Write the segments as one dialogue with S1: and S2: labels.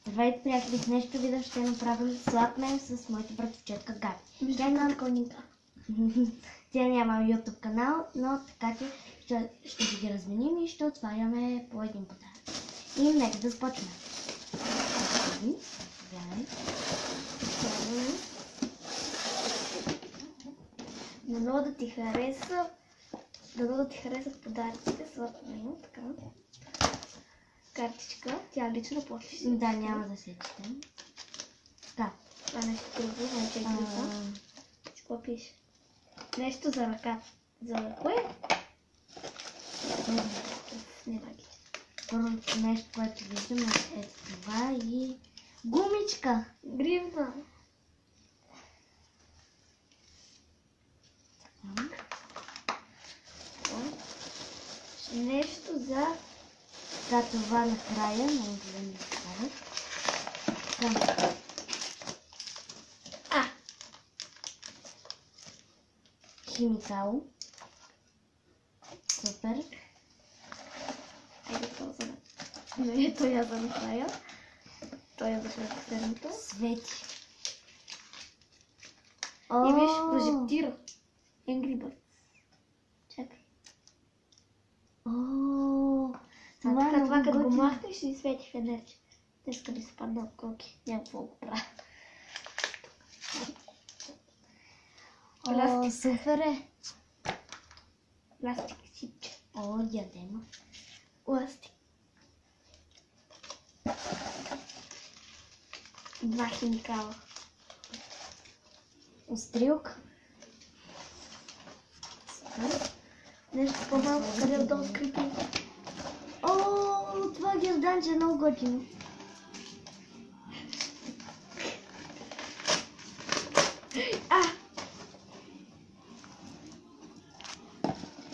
S1: Здравейте, приятели! В днешното видео ще направим слаб мем с моята братовчетка Габи. Тя няма YouTube канал, но така че ще ги разменим и ще отваряме по един подарък. И нека да започнем.
S2: Дано да ти хареса. Дано да ти харесат подаръците. Слаб мем, така. Картичка. Тя лично после си.
S1: Да, няма да се четем. Да.
S2: Това нещо друго, не чекай. Какво пише? Нещо за ръка. За кое? Не лаги.
S1: Първото нещо, което виждаме е това и гумичка.
S2: Гривна. Нещо за...
S1: Да, това накрая, много да не става. Химикал. Супер.
S2: Айде това за... Не, той я за накрая. Той я за последното.
S1: Свети.
S2: И виж, прожектира. Angry Birds. Чакай. Това като го махнеш и свети фенерче. Днеска ми се падна от колки. Няма какво го правя.
S1: Супер е.
S2: Пластик сипче.
S1: Ядема.
S2: Пластик. 2 химикала.
S1: Острилка.
S2: Нещо по-малко, къде е долу скрипи.
S1: Това герданче е много готино.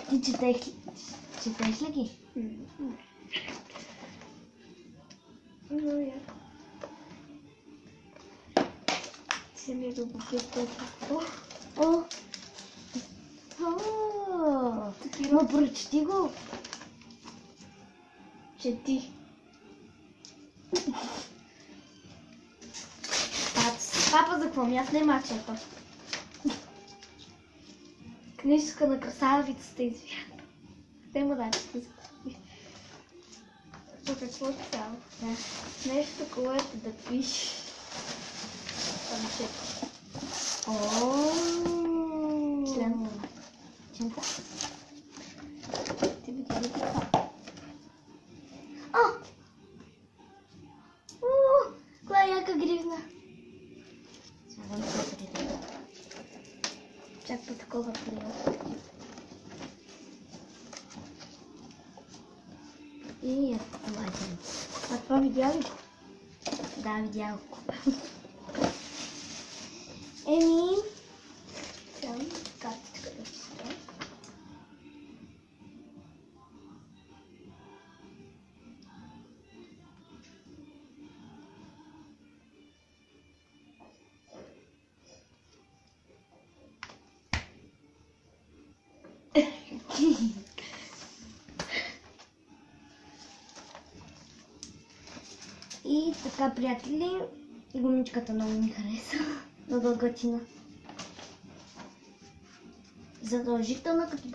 S1: Ти четеш ли ги?
S2: Много яко. Се ми любопитно какво.
S1: Но прочети го.
S2: Чети. Папа, за какво ми? Аз не мачета. Книжка на красавицата и звята. Те му дадат по какво става? Нещо, което да пише. Член.
S1: Ченка.
S2: Ти види ли това?
S1: Коя яка гривна.
S2: Чак по такова плива.
S1: И това е.
S2: А това видя ли?
S1: Да, видях го.
S2: Там картичка да чета.
S1: И така, приятели, гумичката много ми хареса. Много готина. Задължително като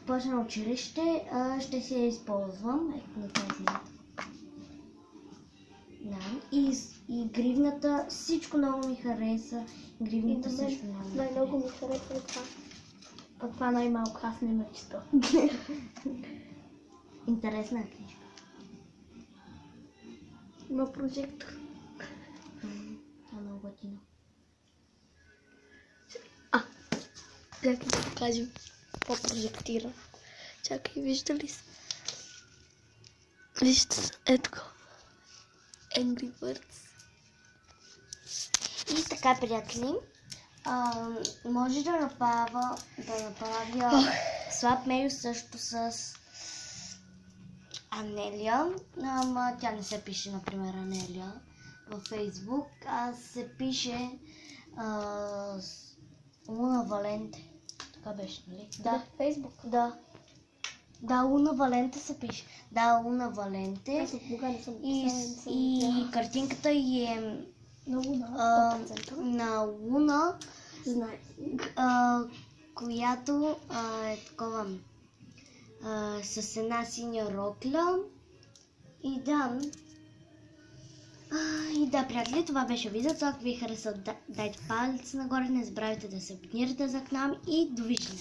S1: почне училище, ще се използвам. Ето на тази. Да. И гривната, всичко много ми хареса. Гривната също много.
S2: Най-много ми хареса това. А това най-малко, аз не ме чета.
S1: Интересна книжка.
S2: Има прожектор.
S1: Това е много готино.
S2: Чакай да покажем какво прожектира. Чакай, вижда ли се? Вижте се, ето го. Angry Birds.
S1: И така, приятели, може да направя слаб мейл също с Анелия, ама тя не се пише, например, Анелия във Фейсбук, а се пише Луна Валенте. Така беше, нали?
S2: Да, Фейсбук.
S1: Да. Да, Луна Валенте се пише. Да, Луна Валенте.
S2: Аз от Бога не съм
S1: И картинката й е
S2: на Луна, 100%.
S1: на Луна,
S2: Знае.
S1: която е такова с една синя рокля. И да. И да, приятели, това беше видеото. Ако ви хареса, дайте палец нагоре, не забравяйте да се абонирате за канала и довиждане.